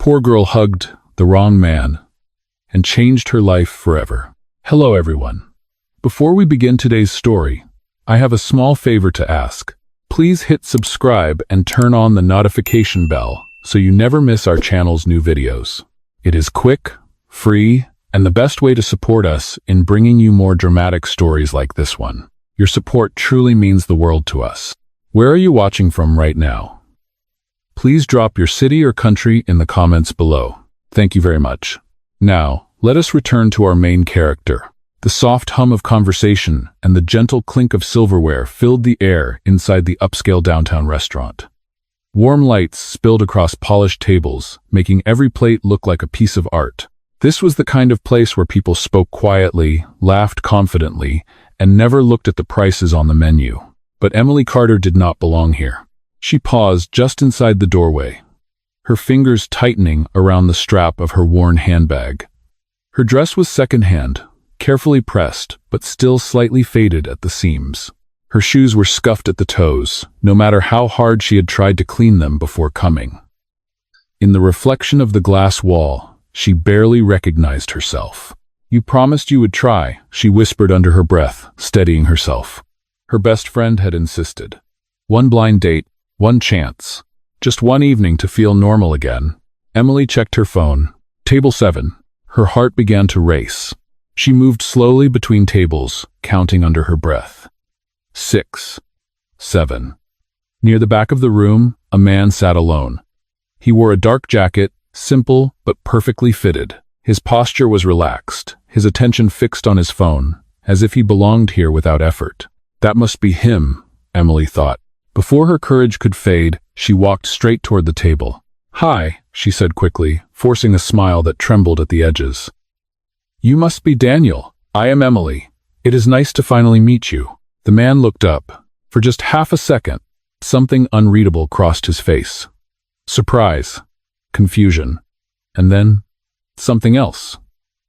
poor girl hugged the wrong man and changed her life forever. Hello everyone. Before we begin today's story, I have a small favor to ask. Please hit subscribe and turn on the notification bell so you never miss our channel's new videos. It is quick, free, and the best way to support us in bringing you more dramatic stories like this one. Your support truly means the world to us. Where are you watching from right now? Please drop your city or country in the comments below. Thank you very much. Now, let us return to our main character. The soft hum of conversation and the gentle clink of silverware filled the air inside the upscale downtown restaurant. Warm lights spilled across polished tables, making every plate look like a piece of art. This was the kind of place where people spoke quietly, laughed confidently, and never looked at the prices on the menu. But Emily Carter did not belong here. She paused just inside the doorway, her fingers tightening around the strap of her worn handbag. Her dress was secondhand, carefully pressed, but still slightly faded at the seams. Her shoes were scuffed at the toes, no matter how hard she had tried to clean them before coming. In the reflection of the glass wall, she barely recognized herself. "You promised you would try," she whispered under her breath, steadying herself. Her best friend had insisted. One blind date, one chance. Just one evening to feel normal again. Emily checked her phone. Table 7. Her heart began to race. She moved slowly between tables, counting under her breath. 6. 7. Near the back of the room, a man sat alone. He wore a dark jacket, simple but perfectly fitted. His posture was relaxed, his attention fixed on his phone, as if he belonged here without effort. That must be him, Emily thought. Before her courage could fade, she walked straight toward the table. "Hi," she said quickly, forcing a smile that trembled at the edges. "You must be Daniel. I am Emily. It is nice to finally meet you." The man looked up. For just half a second, something unreadable crossed his face. Surprise, confusion, and then something else.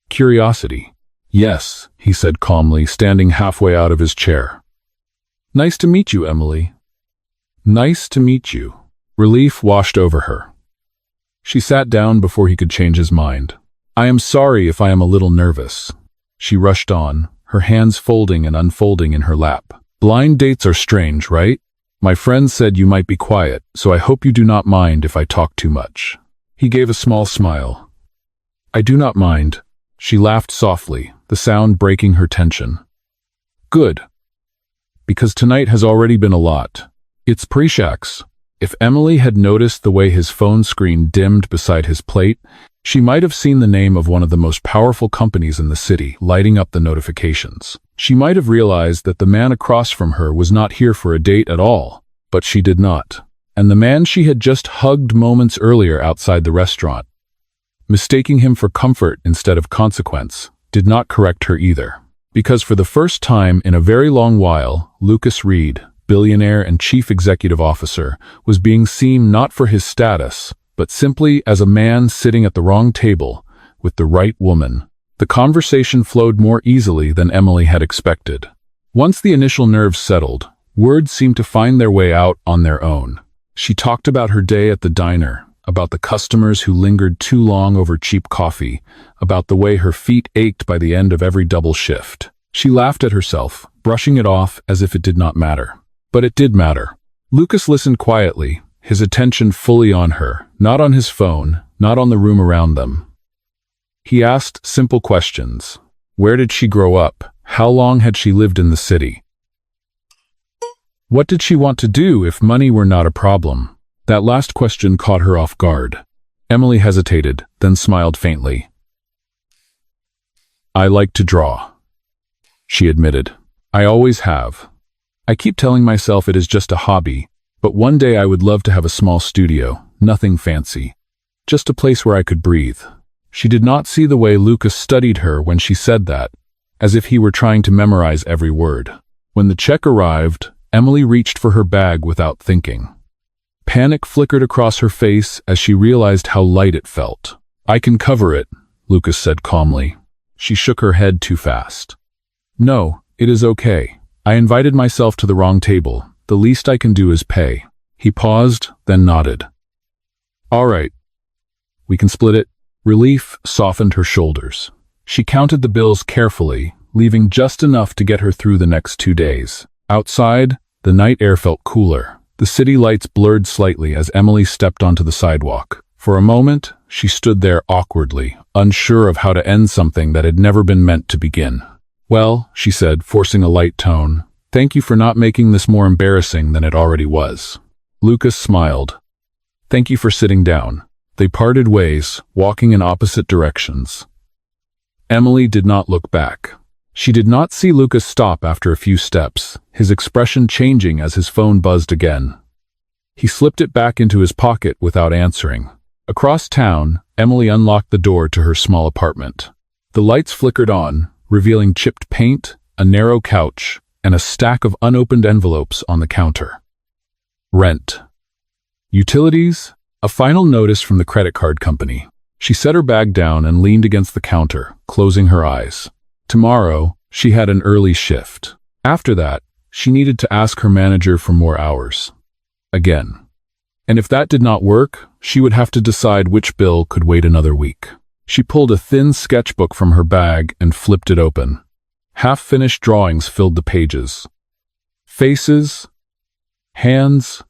Curiosity. "Yes," he said calmly, standing halfway out of his chair. "Nice to meet you, Emily." "Nice to meet you." Relief washed over her. She sat down before he could change his mind. "I am sorry if I am a little nervous." She rushed on, her hands folding and unfolding in her lap. "Blind dates are strange, right? My friend said you might be quiet, so I hope you do not mind if I talk too much." He gave a small smile. "I do not mind." She laughed softly, the sound breaking her tension. "Good. Because tonight has already been a lot. It's pre-shax." If Emily had noticed the way his phone screen dimmed beside his plate, she might have seen the name of one of the most powerful companies in the city lighting up the notifications. She might have realized that the man across from her was not here for a date at all, but she did not. And the man she had just hugged moments earlier outside the restaurant, mistaking him for comfort instead of consequence, did not correct her either. Because for the first time in a very long while, Lucas Reed, billionaire and chief executive officer, was being seen not for his status, but simply as a man sitting at the wrong table with the right woman. The conversation flowed more easily than Emily had expected. Once the initial nerves settled, words seemed to find their way out on their own. She talked about her day at the diner, about the customers who lingered too long over cheap coffee, about the way her feet ached by the end of every double shift. She laughed at herself, brushing it off as if it did not matter. But it did matter. Lucas listened quietly, his attention fully on her, not on his phone, not on the room around them. He asked simple questions. Where did she grow up? How long had she lived in the city? What did she want to do if money were not a problem? That last question caught her off guard. Emily hesitated, then smiled faintly. "I like to draw," she admitted. "I always have. I keep telling myself it is just a hobby, but one day I would love to have a small studio, nothing fancy. Just a place where I could breathe." She did not see the way Lucas studied her when she said that, as if he were trying to memorize every word. When the check arrived, Emily reached for her bag without thinking. Panic flickered across her face as she realized how light it felt. "I can cover it," Lucas said calmly. She shook her head too fast. "No, it is okay. I invited myself to the wrong table. The least I can do is pay." He paused, then nodded. "All right. We can split it. Relief softened her shoulders. She counted the bills carefully, leaving just enough to get her through the next 2 days. Outside, the night air felt cooler. The city lights blurred slightly as Emily stepped onto the sidewalk. For a moment, she stood there awkwardly, unsure of how to end something that had never been meant to begin. "Well," she said, forcing a light tone, "thank you for not making this more embarrassing than it already was." Lucas smiled. "Thank you for sitting down." They parted ways, walking in opposite directions. Emily did not look back. She did not see Lucas stop after a few steps, his expression changing as his phone buzzed again. He slipped it back into his pocket without answering. Across town, Emily unlocked the door to her small apartment. The lights flickered on, revealing chipped paint, a narrow couch, and a stack of unopened envelopes on the counter. Rent. Utilities. A final notice from the credit card company. She set her bag down and leaned against the counter, closing her eyes. Tomorrow, she had an early shift. After that, she needed to ask her manager for more hours. Again. And if that did not work, she would have to decide which bill could wait another week. She pulled a thin sketchbook from her bag and flipped it open. Half-finished drawings filled the pages. Faces, hands,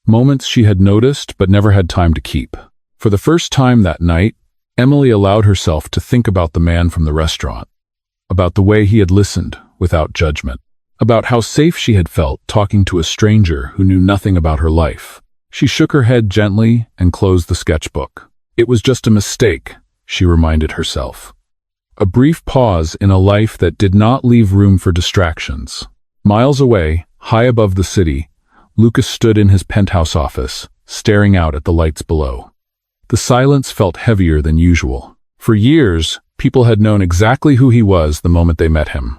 moments she had noticed but never had time to keep. For the first time that night, Emily allowed herself to think about the man from the restaurant, about the way he had listened without judgment, about how safe she had felt talking to a stranger who knew nothing about her life. She shook her head gently and closed the sketchbook. It was just a mistake, she reminded herself. A brief pause in a life that did not leave room for distractions. Miles away, high above the city, Lucas stood in his penthouse office, staring out at the lights below. The silence felt heavier than usual. For years, people had known exactly who he was the moment they met him.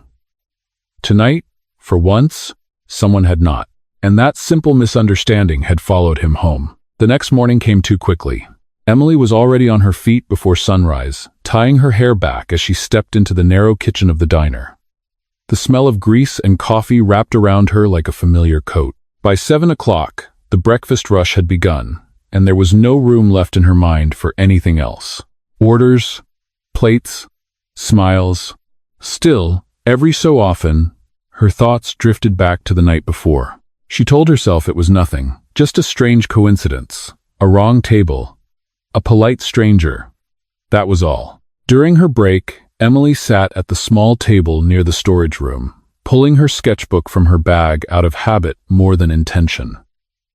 Tonight, for once, someone had not, and that simple misunderstanding had followed him home. The next morning came too quickly. Emily was already on her feet before sunrise, tying her hair back as she stepped into the narrow kitchen of the diner. The smell of grease and coffee wrapped around her like a familiar coat. By 7 o'clock, the breakfast rush had begun, and there was no room left in her mind for anything else. Orders, plates, smiles. Still, every so often, her thoughts drifted back to the night before. She told herself it was nothing, just a strange coincidence, a wrong table, a polite stranger. That was all. During her break, Emily sat at the small table near the storage room, pulling her sketchbook from her bag out of habit more than intention.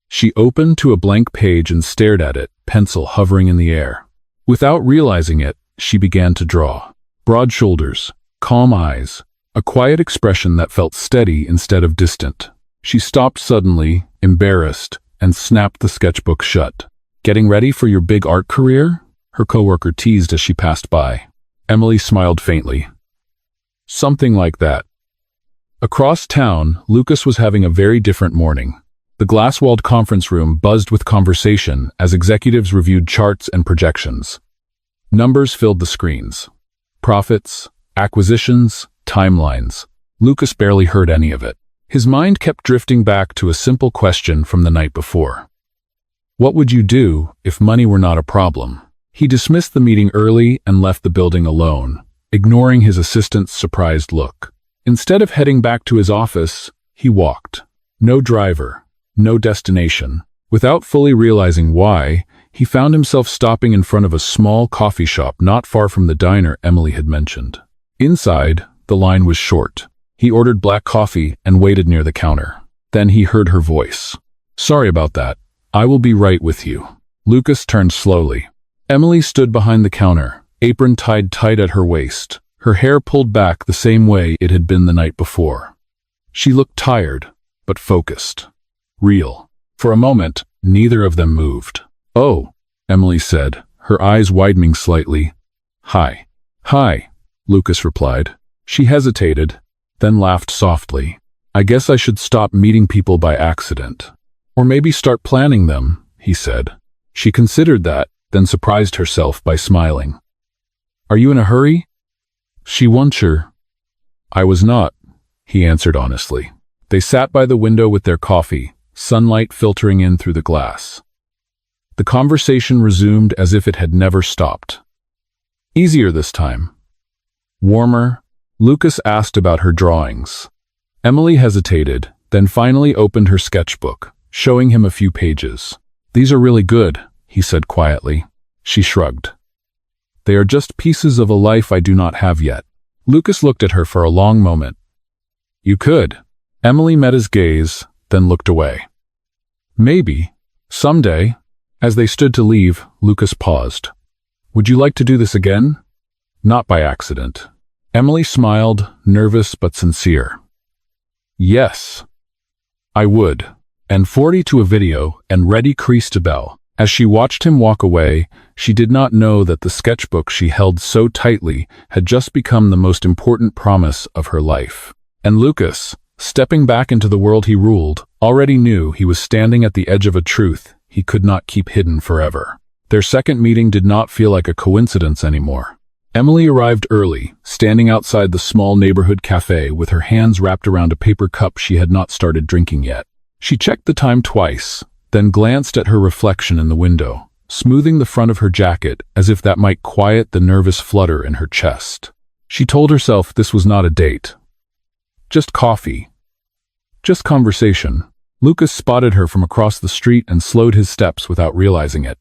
She opened to a blank page and stared at it, pencil hovering in the air. Without realizing it, she began to draw. Broad shoulders, calm eyes, a quiet expression that felt steady instead of distant. She stopped suddenly, embarrassed, and snapped the sketchbook shut. "Getting ready for your big art career?" her coworker teased as she passed by. Emily smiled faintly. "Something like that." Across town, Lucas was having a very different morning. The glass-walled conference room buzzed with conversation as executives reviewed charts and projections. Numbers filled the screens. Profits, acquisitions, timelines. Lucas barely heard any of it. His mind kept drifting back to a simple question from the night before. What would you do if money were not a problem? He dismissed the meeting early and left the building alone, ignoring his assistant's surprised look. Instead of heading back to his office, he walked. No driver, no destination. Without fully realizing why, he found himself stopping in front of a small coffee shop not far from the diner Emily had mentioned. Inside, the line was short. He ordered black coffee and waited near the counter. Then he heard her voice. "Sorry about that. I will be right with you." Lucas turned slowly. Emily stood behind the counter, apron tied tight at her waist, her hair pulled back the same way it had been the night before. She looked tired, but focused. Real. For a moment, neither of them moved. "Oh," Emily said, her eyes widening slightly. "Hi." "Hi," Lucas replied. She hesitated, then laughed softly. "I guess I should stop meeting people by accident. Or maybe start planning them," he said. She considered that, then surprised herself by smiling. "Are you in a hurry?" She wondered. "I was not," he answered honestly. They sat by the window with their coffee, sunlight filtering in through the glass. The conversation resumed as if it had never stopped. Easier this time. Warmer, Lucas asked about her drawings. Emily hesitated, then finally opened her sketchbook, showing him a few pages. "These are really good," he said quietly. She shrugged. "They are just pieces of a life I do not have yet." Lucas looked at her for a long moment. "You could." Emily met his gaze, then looked away. "Maybe. Someday." As they stood to leave, Lucas paused. "Would you like to do this again?" "Not by accident." Emily smiled, nervous but sincere. "Yes, I would." And 40 to a video, and ready creased a bell. As she watched him walk away, she did not know that the sketchbook she held so tightly had just become the most important promise of her life. And Lucas, stepping back into the world he ruled, already knew he was standing at the edge of a truth he could not keep hidden forever. Their second meeting did not feel like a coincidence anymore. Emily arrived early, standing outside the small neighborhood cafe with her hands wrapped around a paper cup she had not started drinking yet. She checked the time twice, then glanced at her reflection in the window, smoothing the front of her jacket as if that might quiet the nervous flutter in her chest. She told herself this was not a date. Just coffee. Just conversation. Lucas spotted her from across the street and slowed his steps without realizing it.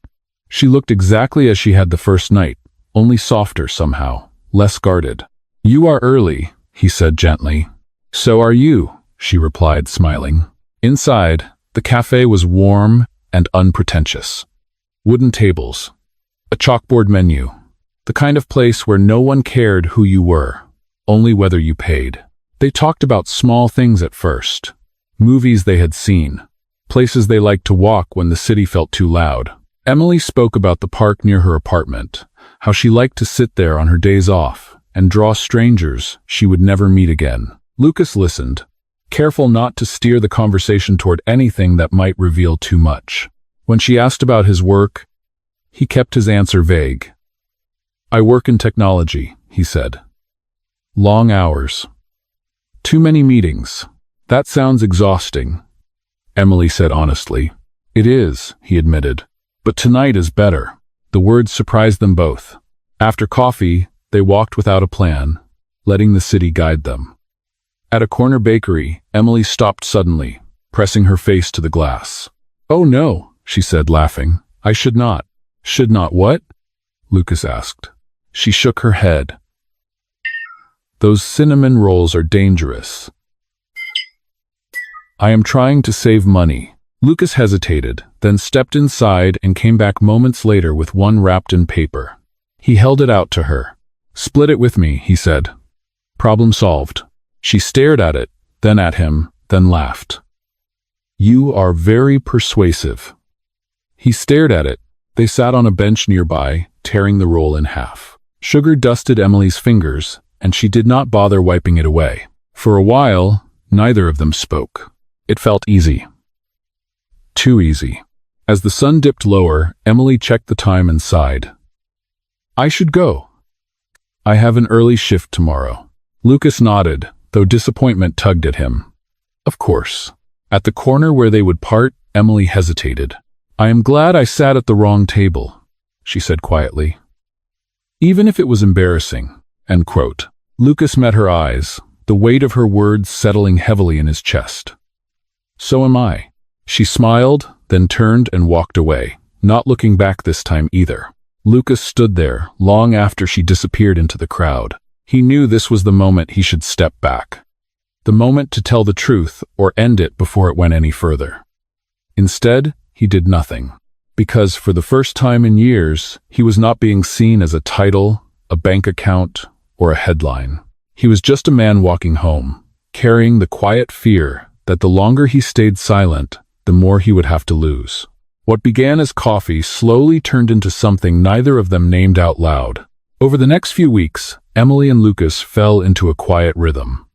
She looked exactly as she had the first night, only softer somehow, less guarded. "You are early," he said gently. "So are you," she replied, smiling. Inside, the cafe was warm and unpretentious. Wooden tables, a chalkboard menu, the kind of place where no one cared who you were, only whether you paid. They talked about small things at first. Movies they had seen, places they liked to walk when the city felt too loud. Emily spoke about the park near her apartment, how she liked to sit there on her days off and draw strangers she would never meet again. Lucas listened, careful not to steer the conversation toward anything that might reveal too much. When she asked about his work, he kept his answer vague. "I work in technology," he said. "Long hours. Too many meetings. That sounds exhausting," Emily said honestly. "It is," he admitted. "But tonight is better." The words surprised them both. After coffee, they walked without a plan, letting the city guide them. At a corner bakery, Emily stopped suddenly, pressing her face to the glass. "Oh no," she said, laughing. "I should not." "Should not what?" Lucas asked. She shook her head. "Those cinnamon rolls are dangerous. I am trying to save money." Lucas hesitated, then stepped inside and came back moments later with one wrapped in paper. He held it out to her. "Split it with me," he said. "Problem solved." She stared at it, then at him, then laughed. "You are very persuasive." He stared at it. They sat on a bench nearby, tearing the roll in half. Sugar dusted Emily's fingers, and she did not bother wiping it away. For a while, neither of them spoke. It felt easy. Too easy. As the sun dipped lower, Emily checked the time and sighed. "I should go. I have an early shift tomorrow." Lucas nodded, though disappointment tugged at him. "Of course." At the corner where they would part, Emily hesitated. "I am glad I sat at the wrong table," she said quietly. "Even if it was embarrassing." End quote. Lucas met her eyes, the weight of her words settling heavily in his chest. "So am I." She smiled, then turned and walked away, not looking back this time either. Lucas stood there, long after she disappeared into the crowd. He knew this was the moment he should step back. The moment to tell the truth or end it before it went any further. Instead, he did nothing. Because for the first time in years, he was not being seen as a title, a bank account, or a headline. He was just a man walking home, carrying the quiet fear that the longer he stayed silent, the more he would have to lose. What began as coffee slowly turned into something neither of them named out loud. Over the next few weeks, Emily and Lucas fell into a quiet rhythm.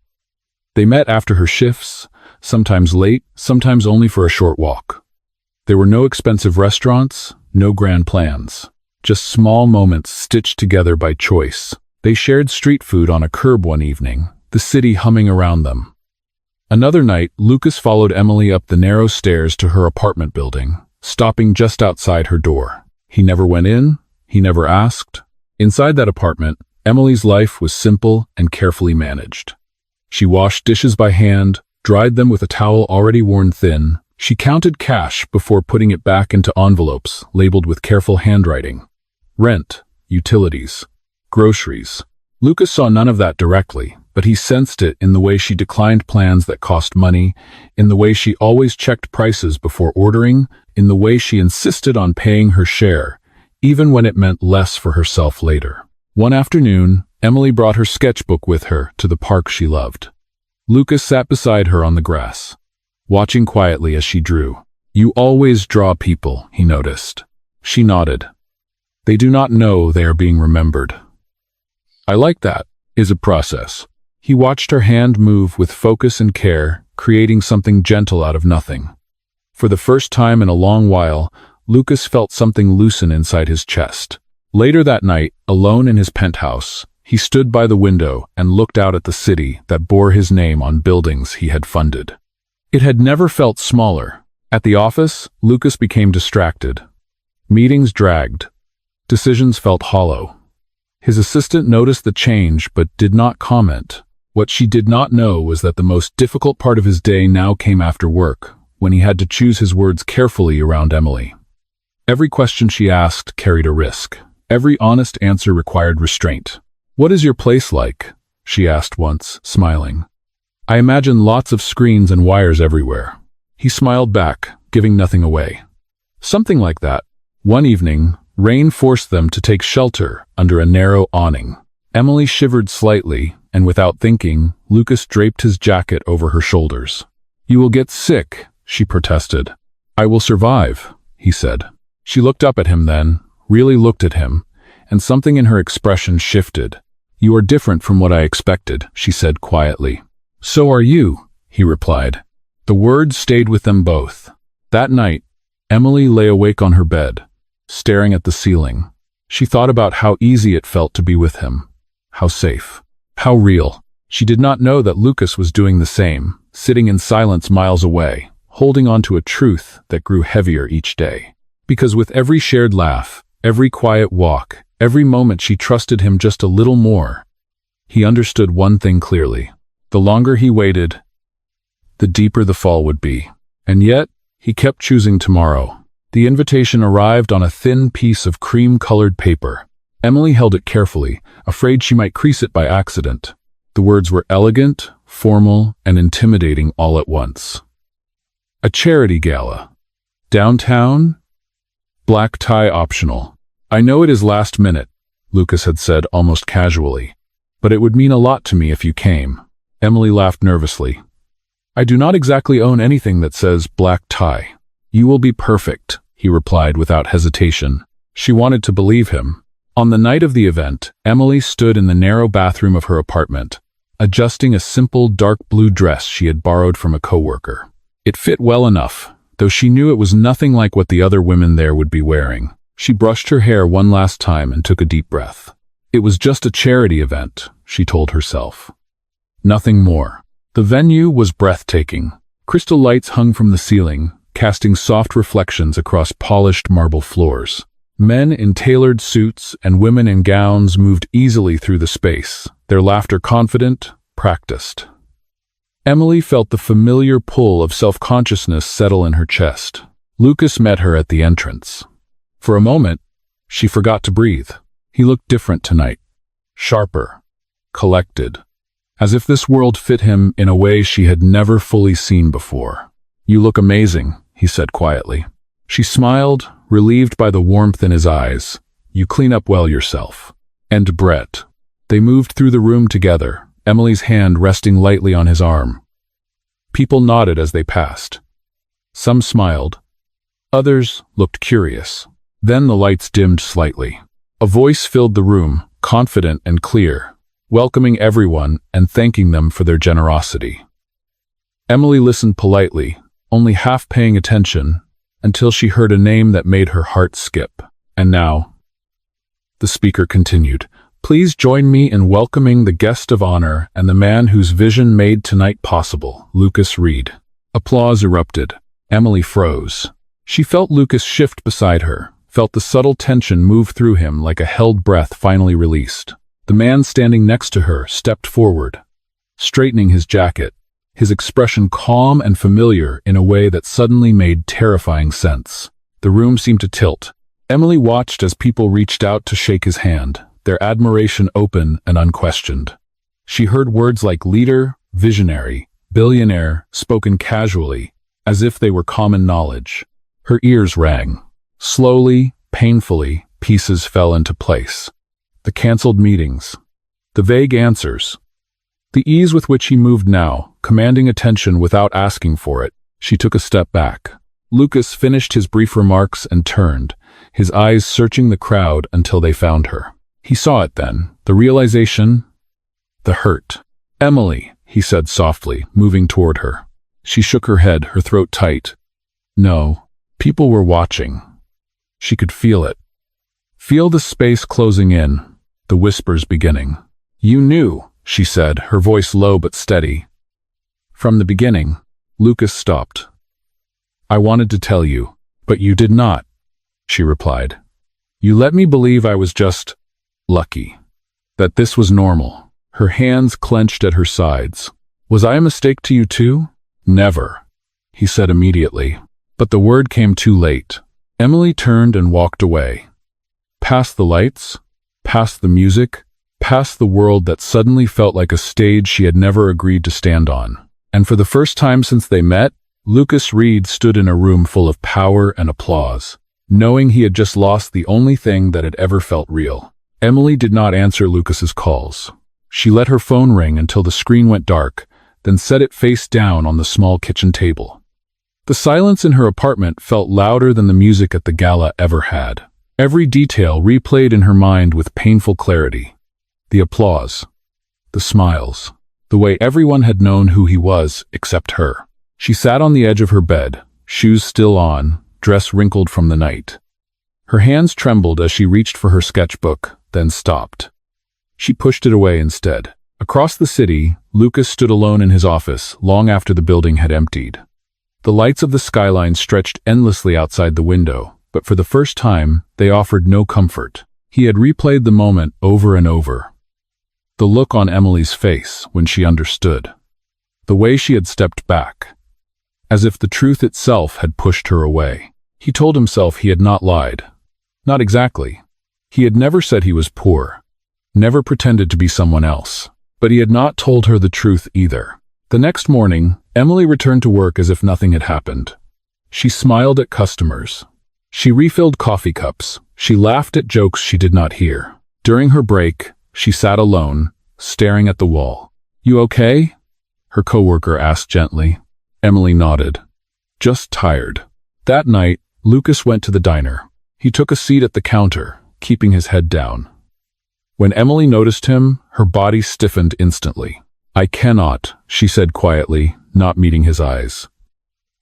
They met after her shifts, sometimes late, sometimes only for a short walk. There were no expensive restaurants, no grand plans, just small moments stitched together by choice. They shared street food on a curb one evening, the city humming around them. Another night, Lucas followed Emily up the narrow stairs to her apartment building, stopping just outside her door. He never went in, he never asked. Inside that apartment, Emily's life was simple and carefully managed. She washed dishes by hand, dried them with a towel already worn thin. She counted cash before putting it back into envelopes labeled with careful handwriting. Rent, utilities, groceries. Lucas saw none of that directly, but he sensed it in the way she declined plans that cost money, in the way she always checked prices before ordering, in the way she insisted on paying her share, even when it meant less for herself later. One afternoon, Emily brought her sketchbook with her to the park she loved. Lucas sat beside her on the grass, watching quietly as she drew. "You always draw people," he noticed. She nodded. "They do not know they are being remembered." "I like that. Is a process." He watched her hand move with focus and care, creating something gentle out of nothing. For the first time in a long while, Lucas felt something loosen inside his chest. Later that night, alone in his penthouse, he stood by the window and looked out at the city that bore his name on buildings he had funded. It had never felt smaller. At the office, Lucas became distracted. Meetings dragged. Decisions felt hollow. His assistant noticed the change but did not comment. What she did not know was that the most difficult part of his day now came after work, when he had to choose his words carefully around Emily. Every question she asked carried a risk. Every honest answer required restraint. "What is your place like?" she asked once, smiling. "I imagine lots of screens and wires everywhere." He smiled back, giving nothing away. "Something like that." One evening, rain forced them to take shelter under a narrow awning. Emily shivered slightly, and without thinking, Lucas draped his jacket over her shoulders. "You will get sick," she protested. "I will survive," he said. She looked up at him then, really looked at him, and something in her expression shifted. "You are different from what I expected," she said quietly. "So are you," he replied. The words stayed with them both. That night, Emily lay awake on her bed, staring at the ceiling. She thought about how easy it felt to be with him, how safe, how real. She did not know that Lucas was doing the same, sitting in silence miles away, holding on to a truth that grew heavier each day. Because with every shared laugh, every quiet walk, every moment she trusted him just a little more, he understood one thing clearly. The longer he waited, the deeper the fall would be. And yet, he kept choosing tomorrow. The invitation arrived on a thin piece of cream-colored paper. Emily held it carefully, afraid she might crease it by accident. The words were elegant, formal, and intimidating all at once. A charity gala. Downtown? Black tie optional. "I know it is last minute," Lucas had said almost casually, "but it would mean a lot to me if you came." Emily laughed nervously. "I do not exactly own anything that says black tie." "You will be perfect," he replied without hesitation. She wanted to believe him. On the night of the event, Emily stood in the narrow bathroom of her apartment, adjusting a simple dark blue dress she had borrowed from a coworker. It fit well enough, though she knew it was nothing like what the other women there would be wearing. She brushed her hair one last time and took a deep breath. It was just a charity event, she told herself. Nothing more. The venue was breathtaking. Crystal lights hung from the ceiling, casting soft reflections across polished marble floors. Men in tailored suits and women in gowns moved easily through the space, their laughter confident, practiced. Emily felt the familiar pull of self-consciousness settle in her chest. Lucas met her at the entrance. For a moment, she forgot to breathe. He looked different tonight. Sharper, collected, as if this world fit him in a way she had never fully seen before. "You look amazing," he said quietly. She smiled, relieved by the warmth in his eyes. "You clean up well yourself." And Brett. They moved through the room together, Emily's hand resting lightly on his arm. People nodded as they passed. Some smiled. Others looked curious. Then the lights dimmed slightly. A voice filled the room, confident and clear, welcoming everyone and thanking them for their generosity. Emily listened politely, only half paying attention, until she heard a name that made her heart skip. "And now," the speaker continued, "please join me in welcoming the guest of honor and the man whose vision made tonight possible, Lucas Reed." Applause erupted. Emily froze. She felt Lucas shift beside her, felt the subtle tension move through him like a held breath finally released. The man standing next to her stepped forward, straightening his jacket, his expression calm and familiar in a way that suddenly made terrifying sense. The room seemed to tilt. Emily watched as people reached out to shake his hand, their admiration open and unquestioned. She heard words like leader, visionary, billionaire spoken casually, as if they were common knowledge. Her ears rang. Slowly, painfully, pieces fell into place. The canceled meetings, the vague answers, the ease with which he moved now, commanding attention without asking for it. She took a step back. Lucas finished his brief remarks and turned, his eyes searching the crowd until they found her. He saw it then, the realization, the hurt. "Emily," he said softly, moving toward her. She shook her head, her throat tight. No, people were watching. She could feel it. Feel the space closing in, the whispers beginning. "You knew," she said, her voice low but steady. "From the beginning." Lucas stopped. "I wanted to tell you, but you did not," she replied. "You let me believe I was just lucky, that this was normal." Her hands clenched at her sides. "Was I a mistake to you too?" "Never," he said immediately. But the word came too late. Emily turned and walked away. Past the lights, past the music, past the world that suddenly felt like a stage she had never agreed to stand on. And for the first time since they met, Lucas Reed stood in a room full of power and applause, knowing he had just lost the only thing that had ever felt real. Emily did not answer Lucas's calls. She let her phone ring until the screen went dark, then set it face down on the small kitchen table. The silence in her apartment felt louder than the music at the gala ever had. Every detail replayed in her mind with painful clarity. The applause, the smiles, the way everyone had known who he was except her. She sat on the edge of her bed, shoes still on, dress wrinkled from the night. Her hands trembled as she reached for her sketchbook, then stopped. She pushed it away instead. Across the city, Lucas stood alone in his office long after the building had emptied. The lights of the skyline stretched endlessly outside the window, but for the first time, they offered no comfort. He had replayed the moment over and over. The look on Emily's face when she understood. The way she had stepped back, as if the truth itself had pushed her away. He told himself he had not lied. Not exactly. He had never said he was poor, never pretended to be someone else. But he had not told her the truth either. The next morning, Emily returned to work as if nothing had happened. She smiled at customers. She refilled coffee cups. She laughed at jokes she did not hear. During her break, she sat alone, staring at the wall. "You okay?" her coworker asked gently. Emily nodded. "Just tired." That night, Lucas went to the diner. He took a seat at the counter, keeping his head down. When Emily noticed him, her body stiffened instantly. "I cannot," she said quietly, not meeting his eyes.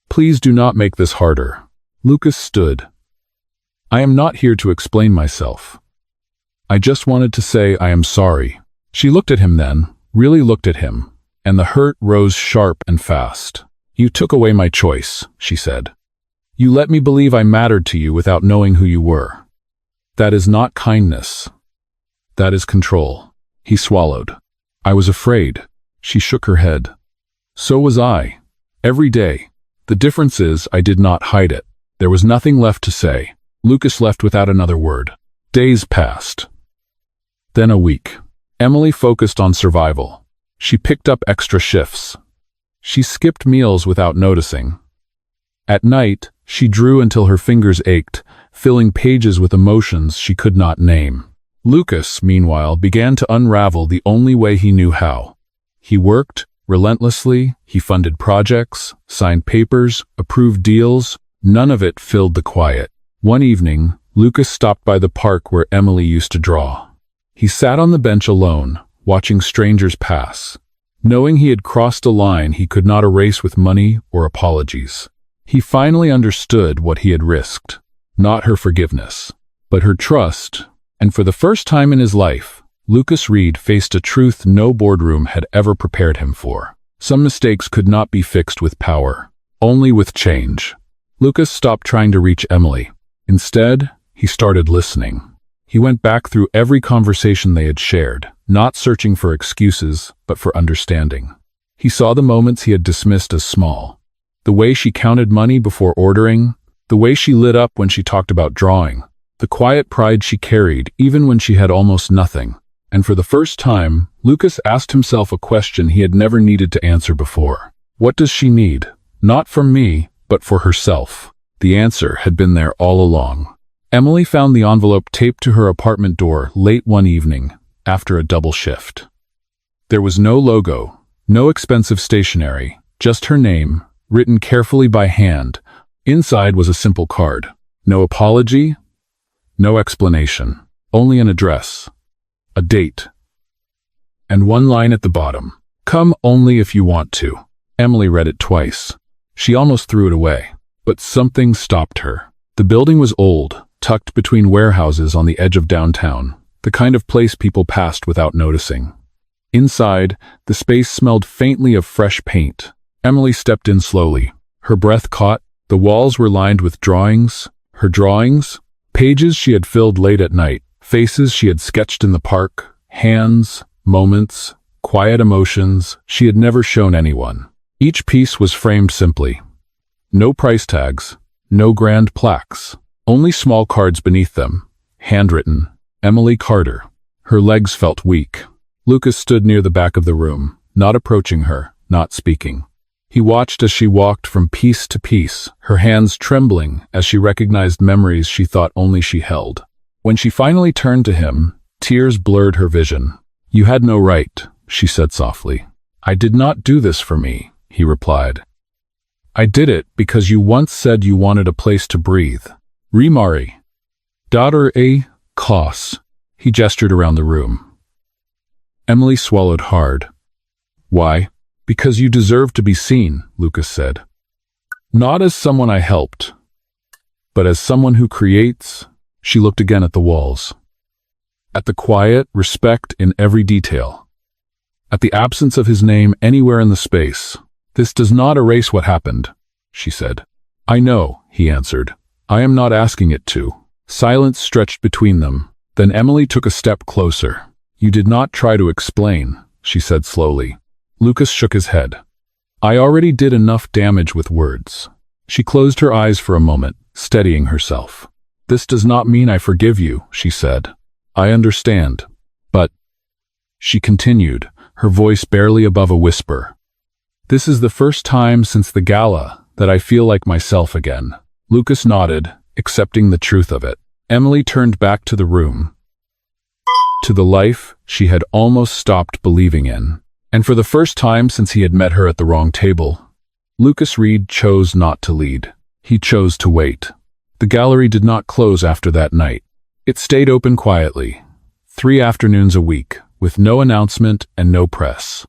"Please do not make this harder." Lucas stood. "I am not here to explain myself. I just wanted to say I am sorry." She looked at him then, really looked at him, and the hurt rose sharp and fast. "You took away my choice," she said. "You let me believe I mattered to you without knowing who you were. That is not kindness. That is control." He swallowed. "I was afraid." She shook her head. "So was I. Every day. The difference is I did not hide it." There was nothing left to say. Lucas left without another word. Days passed. Then a week. Emily focused on survival. She picked up extra shifts. She skipped meals without noticing. At night, she drew until her fingers ached, filling pages with emotions she could not name. Lucas, meanwhile, began to unravel the only way he knew how. He worked relentlessly, he funded projects, signed papers, approved deals. None of it filled the quiet. One evening, Lucas stopped by the park where Emily used to draw. He sat on the bench alone, watching strangers pass. Knowing he had crossed a line he could not erase with money or apologies. He finally understood what he had risked. Not her forgiveness, but her trust. And for the first time in his life, Lucas Reed faced a truth no boardroom had ever prepared him for. Some mistakes could not be fixed with power, only with change. Lucas stopped trying to reach Emily. Instead, he started listening. He went back through every conversation they had shared, not searching for excuses, but for understanding. He saw the moments he had dismissed as small. The way she counted money before ordering, the way she lit up when she talked about drawing, the quiet pride she carried even when she had almost nothing. And for the first time, Lucas asked himself a question he had never needed to answer before. What does she need? Not from me, but for herself. The answer had been there all along. Emily found the envelope taped to her apartment door late one evening, after a double shift. There was no logo, no expensive stationery, just her name, written carefully by hand. Inside was a simple card. No apology, no explanation, only an address, a date, and one line at the bottom. Come only if you want to. Emily read it twice. She almost threw it away, but something stopped her. The building was old, tucked between warehouses on the edge of downtown, the kind of place people passed without noticing. Inside, the space smelled faintly of fresh paint. Emily stepped in slowly. Her breath caught. The walls were lined with drawings. Her drawings? Pages she had filled late at night, faces she had sketched in the park, hands, moments, quiet emotions she had never shown anyone. Each piece was framed simply. No price tags, no grand plaques, only small cards beneath them, handwritten, Emily Carter. Her legs felt weak. Lucas stood near the back of the room, not approaching her, not speaking. He watched as she walked from piece to piece, her hands trembling as she recognized memories she thought only she held. When she finally turned to him, tears blurred her vision. "You had no right," she said softly. "I did not do this for me," he replied. "I did it because you once said you wanted a place to breathe. Remari. Daughter a Klaus." He gestured around the room. Emily swallowed hard. "Why?" "Because you deserve to be seen," Lucas said. "Not as someone I helped, but as someone who creates." She looked again at the walls. At the quiet, respect in every detail. At the absence of his name anywhere in the space. "This does not erase what happened," she said. "I know," he answered. "I am not asking it to." Silence stretched between them. Then Emily took a step closer. "You did not try to explain," she said slowly. Lucas shook his head. "I already did enough damage with words." She closed her eyes for a moment, steadying herself. "This does not mean I forgive you," she said. "I understand. But," she continued, her voice barely above a whisper, "this is the first time since the gala that I feel like myself again." Lucas nodded, accepting the truth of it. Emily turned back to the room, to the life she had almost stopped believing in. And for the first time since he had met her at the wrong table, Lucas Reed chose not to lead. He chose to wait. The gallery did not close after that night. It stayed open quietly, 3 afternoons a week, with no announcement and no press.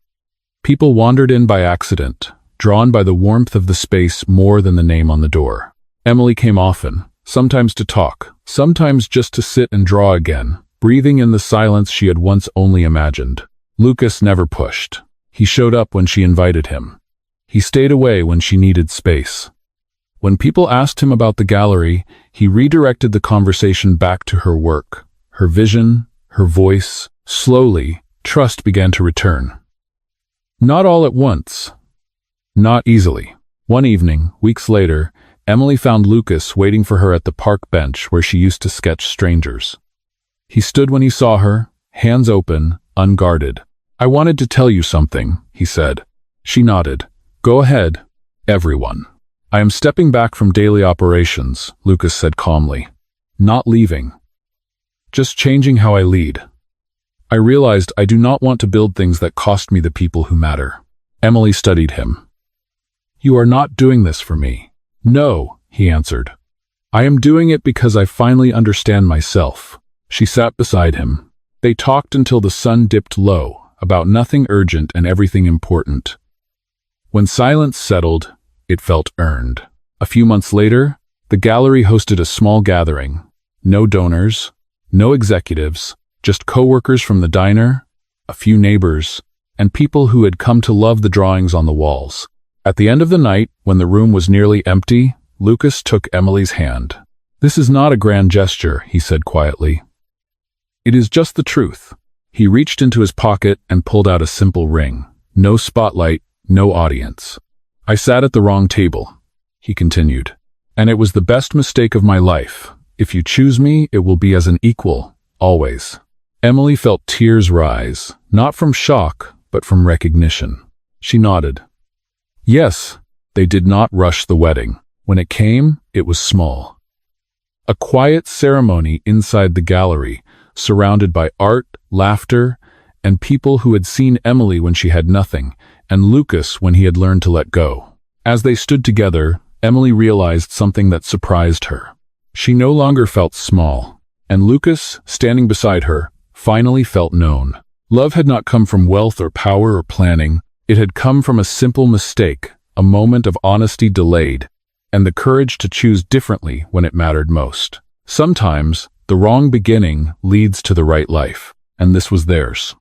People wandered in by accident, drawn by the warmth of the space more than the name on the door. Emily came often, sometimes to talk, sometimes just to sit and draw again, breathing in the silence she had once only imagined. Lucas never pushed. He showed up when she invited him. He stayed away when she needed space. When people asked him about the gallery, he redirected the conversation back to her work, her vision, her voice. Slowly, trust began to return. Not all at once. Not easily. One evening, weeks later, Emily found Lucas waiting for her at the park bench where she used to sketch strangers. He stood when he saw her, hands open, unguarded. "I wanted to tell you something," he said. She nodded. "Go ahead, everyone." "I am stepping back from daily operations," Lucas said calmly. "Not leaving. Just changing how I lead. I realized I do not want to build things that cost me the people who matter." Emily studied him. "You are not doing this for me." "No," he answered. "I am doing it because I finally understand myself." She sat beside him. They talked until the sun dipped low, about nothing urgent and everything important. When silence settled, it felt earned. A few months later, the gallery hosted a small gathering. No donors, no executives, just co-workers from the diner, a few neighbors, and people who had come to love the drawings on the walls. At the end of the night, when the room was nearly empty, Lucas took Emily's hand. "This is not a grand gesture," he said quietly. "It is just the truth." He reached into his pocket and pulled out a simple ring. No spotlight, no audience. "I sat at the wrong table," he continued, "and it was the best mistake of my life. If you choose me, it will be as an equal, always." Emily felt tears rise, not from shock, but from recognition. She nodded. Yes, they did not rush the wedding. When it came, it was small. A quiet ceremony inside the gallery, surrounded by art, laughter, and people who had seen Emily when she had nothing, and Lucas when he had learned to let go. As they stood together, Emily realized something that surprised her. She no longer felt small, and Lucas, standing beside her, finally felt known. Love had not come from wealth or power or planning. It had come from a simple mistake, a moment of honesty delayed, and the courage to choose differently when it mattered most. Sometimes, the wrong beginning leads to the right life, and this was theirs.